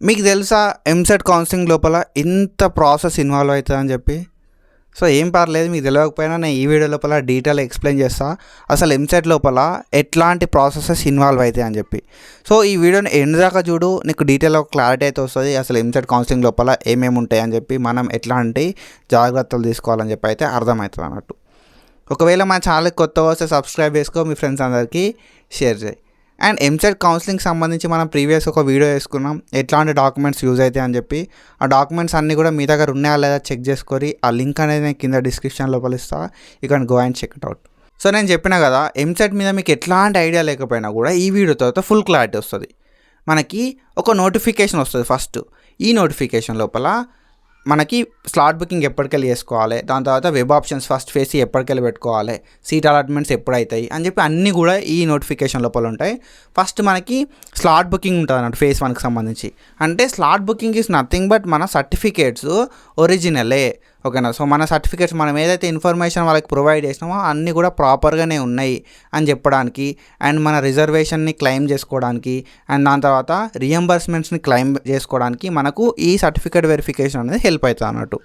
మీకు తెలుసా ఎంసెట్ కౌన్సిలింగ్ లోపల ఇంత ప్రాసెస్ ఇన్వాల్వ్ అవుతుందని చెప్పి. సో ఏం పర్లేదు, మీకు తెలియకపోయినా నేను ఈ వీడియో లోపల డీటెయిల్ ఎక్స్ప్లెయిన్ చేస్తా అసలు ఎంసెట్ లోపల ఎట్లాంటి ప్రాసెసెస్ ఇన్వాల్వ్ అవుతాయి అని చెప్పి. సో ఈ వీడియోని ఎండ్ దాకా చూడు, నీకు డీటెయిల్ ఒక క్లారిటీ అయితే వస్తుంది అసలు ఎంసెట్ కౌన్సిలింగ్ లోపల ఏమేమి ఉంటాయి అని చెప్పి, మనం ఎట్లాంటి జాగ్రత్తలు తీసుకోవాలని చెప్పి అయితే అర్థమవుతుంది అన్నట్టు. ఒకవేళ మా ఛానల్కి కొత్తగా వస్తే సబ్స్క్రైబ్ చేసుకో, మీ ఫ్రెండ్స్ అందరికీ షేర్ చేయి. అండ్ ఎంసెట్ కౌన్సిలింగ్ సంబంధించి మనం ప్రీవియస్ ఒక వీడియో వేసుకున్నాం, ఎట్లాంటి డాక్యుమెంట్స్ యూజ్ అవుతాయి అని చెప్పి. ఆ డాక్యుమెంట్స్ అన్నీ కూడా మీ దగ్గర ఉన్నాయా లేదా చెక్ చేసుకొని ఆ లింక్ అనేది నేను కింద డిస్క్రిప్షన్ లోపల ఇస్తా, you can go and check it out. So నేను చెప్పిన కదా, ఎంసెట్ మీద మీకు ఎట్లాంటి ఐడియా లేకపోయినా కూడా ఈ వీడియో తర్వాత ఫుల్ క్లారిటీ వస్తుంది. మనకి ఒక నోటిఫికేషన్ వస్తుంది ఫస్ట్. ఈ నోటిఫికేషన్ లోపల మనకి స్లాట్ బుకింగ్ ఎప్పటికెళ్ళి చేసుకోవాలి, దాని తర్వాత వెబ్ ఆప్షన్స్ ఫస్ట్ ఫేస్ ఎప్పటికెళ్ళి పెట్టుకోవాలి, సీట్ అలాట్మెంట్స్ ఎప్పుడు అవుతాయి అని చెప్పి అన్నీ కూడా ఈ నోటిఫికేషన్ లోపల ఉంటాయి. ఫస్ట్ మనకి స్లాట్ బుకింగ్ ఉంటుంది అన్నట్టు ఫేస్ 1కి సంబంధించి. అంటే slot booking is nothing but మన సర్టిఫికేట్స్ ఒరిజినలే, ఓకేనా. సో మన సర్టిఫికేట్స్ మనం ఏదైతే ఇన్ఫర్మేషన్ వాళ్ళకి ప్రొవైడ్ చేసినామో అన్నీ కూడా ప్రాపర్గానే ఉన్నాయి అని చెప్పడానికి, అండ్ మన రిజర్వేషన్ని క్లెయిమ్ చేసుకోవడానికి, అండ్ దాని తర్వాత రియంబర్స్మెంట్స్ని క్లెయిమ్ చేసుకోవడానికి మనకు ఈ సర్టిఫికేట్ వెరిఫికేషన్ అనేది హెల్ప్ అవుతుంది అన్నట్టు.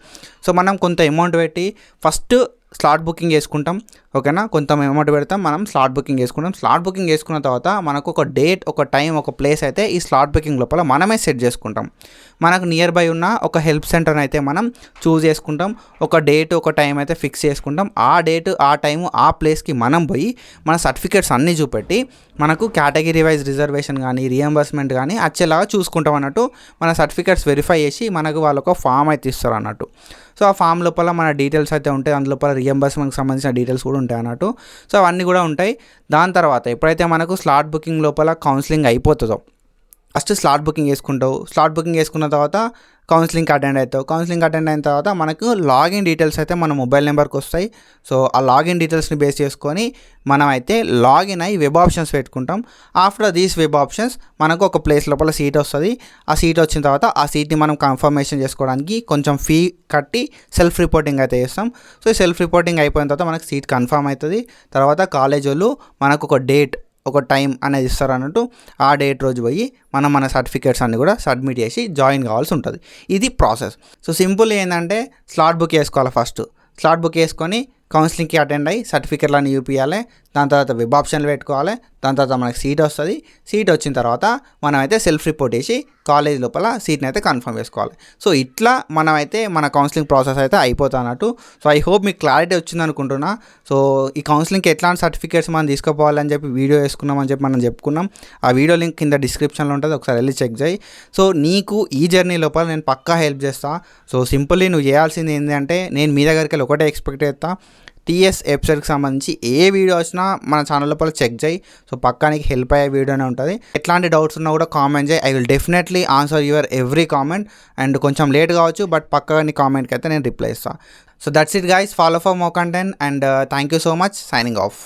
సో మనం కొంత అమౌంట్ పెట్టి ఫస్ట్ స్లాట్ బుకింగ్ చేసుకుంటాం, ఓకేనా. కొంత అమౌంట్ పెడతాం, మనం స్లాట్ బుకింగ్ చేసుకుంటాం. స్లాట్ బుకింగ్ చేసుకున్న తర్వాత మనకు ఒక డేట్, ఒక టైం, ఒక ప్లేస్ అయితే ఈ స్లాట్ బుకింగ్ లోపల మనమే సెట్ చేసుకుంటాం. మనకు నియర్ బై ఉన్న ఒక హెల్ప్ సెంటర్ని అయితే మనం చూస్ చేసుకుంటాం. ఒక డేట్, ఒక టైం అయితే ఫిక్స్ చేసుకుంటాం. ఆ డేట్, ఆ టైము, ఆ ప్లేస్కి మనం పోయి మన సర్టిఫికేట్స్ అన్నీ చూపెట్టి మనకు కేటగిరీ వైజ్ రిజర్వేషన్ కానీ రియంబర్స్మెంట్ కానీ వచ్చేలాగా చూసుకుంటాం అన్నట్టు. మన సర్టిఫికేట్స్ వెరిఫై చేసి మనకు వాళ్ళకు ఫామ్ అయితే ఇస్తారు అన్నట్టు. సో ఆ ఫామ్ లోపల మన డీటెయిల్స్ అయితే ఉంటాయి, అందులోపల రియంబర్స్మెంట్కి సంబంధించిన డీటెయిల్స్ కూడా ఉంటాయి అన్నట్టు. సో అవన్నీ కూడా ఉంటాయి. దాని తర్వాత ఎప్పుడైతే మనకు స్లాట్ బుకింగ్ లోపల కౌన్సిలింగ్ అయిపోతుందో, ఫస్ట్ స్లాట్ బుకింగ్ చేసుకుంటావు. స్లాట్ బుకింగ్ చేసుకున్న తర్వాత కౌన్సిలింగ్కి అటెండ్ అవుతావు. కౌన్సిలింగ్ అటెండ్ అయిన తర్వాత మనకు లాగిన్ డీటెయిల్స్ అయితే మన మొబైల్ నెంబర్కి వస్తాయి. సో ఆ లాగిన్ డీటెయిల్స్ని బేస్ చేసుకొని మనం అయితే లాగిన్ అయ్యి వెబ్ ఆప్షన్స్ పెట్టుకుంటాం. ఆఫ్టర్ దీస్ వెబ్ ఆప్షన్స్ మనకు ఒక ప్లేస్ లోపల సీట్ వస్తుంది. ఆ సీట్ వచ్చిన తర్వాత ఆ సీట్ని మనం కన్ఫర్మేషన్ చేసుకోవడానికి కొంచెం ఫీ కట్టి సెల్ఫ్ రిపోర్టింగ్ అయితే చేస్తాం. సో ఈ సెల్ఫ్ రిపోర్టింగ్ అయిపోయిన తర్వాత మనకు సీట్ కన్ఫర్మ్ అవుతుంది. తర్వాత కాలేజ్ వాళ్ళు మనకు ఒక డేట్, ఒక టైం అనేది ఇస్తారు అన్నట్టు. ఆ డేట్ రోజు పోయి మనం మన సర్టిఫికేట్స్ అన్నీ కూడా సబ్మిట్ చేసి జాయిన్ కావాల్సి ఉంటుంది. ఇది ప్రాసెస్. సో సింపుల్ ఏంటంటే స్లాట్ బుక్ చేసుకోవాలి. ఫస్ట్ స్లాట్ బుక్ చేసుకొని కౌన్సిలింగ్కి అటెండ్ అయ్యి సర్టిఫికేట్లను చూపించాలి. దాని తర్వాత వెబ్ ఆప్షన్లు పెట్టుకోవాలి. దాని తర్వాత మనకి సీట్ వస్తుంది. సీట్ వచ్చిన తర్వాత మనం అయితే సెల్ఫ్ రిపోర్ట్ చేసి కాలేజ్ లోపల సీట్ని అయితే కన్ఫర్మ్ చేసుకోవాలి. సో ఇట్లా మనమైతే మన కౌన్సిలింగ్ ప్రాసెస్ అయితే అయిపోతుంది అన్నట్టు. సో ఐ హోప్ మీకు క్లారిటీ వచ్చింది అనుకుంటున్నా. సో ఈ కౌన్సిలింగ్కి ఎట్లాంటి సర్టిఫికేట్స్ మనం తీసుకోపోవాలని చెప్పి వీడియో వేసుకున్నామని చెప్పి మనం చెప్పుకున్నాం. ఆ వీడియో లింక్ కింద డిస్క్రిప్షన్లో ఉంటుంది, ఒకసారి వెళ్ళి చెక్ చేయి. సో నీకు ఈ జర్నీ లోపల నేను పక్కా హెల్ప్ చేస్తాను. సో సింపుల్లీ నువ్వు చేయాల్సింది ఏంటంటే, నేను మీ దగ్గరికి వెళ్ళి ఒకటే ఎక్స్పెక్ట్ చేస్తా, టీఎస్ వెబ్సైట్కి సంబంధించి ఏ వీడియో వచ్చినా మన ఛానల్ లోపల చెక్ చేయి. సో పక్కా నీకు హెల్ప్ అయ్యే వీడియోనే ఉంటుంది. ఎట్లాంటి డౌట్స్ ఉన్నా కూడా కామెంట్ చేయి, I will definitely answer your every comment. And కొంచెం లేట్ కావచ్చు, బట్ పక్కా నీ కామెంట్కి అయితే నేను రిప్లై ఇస్తాను. So that's it guys, follow for more content and thank you so much. Signing off.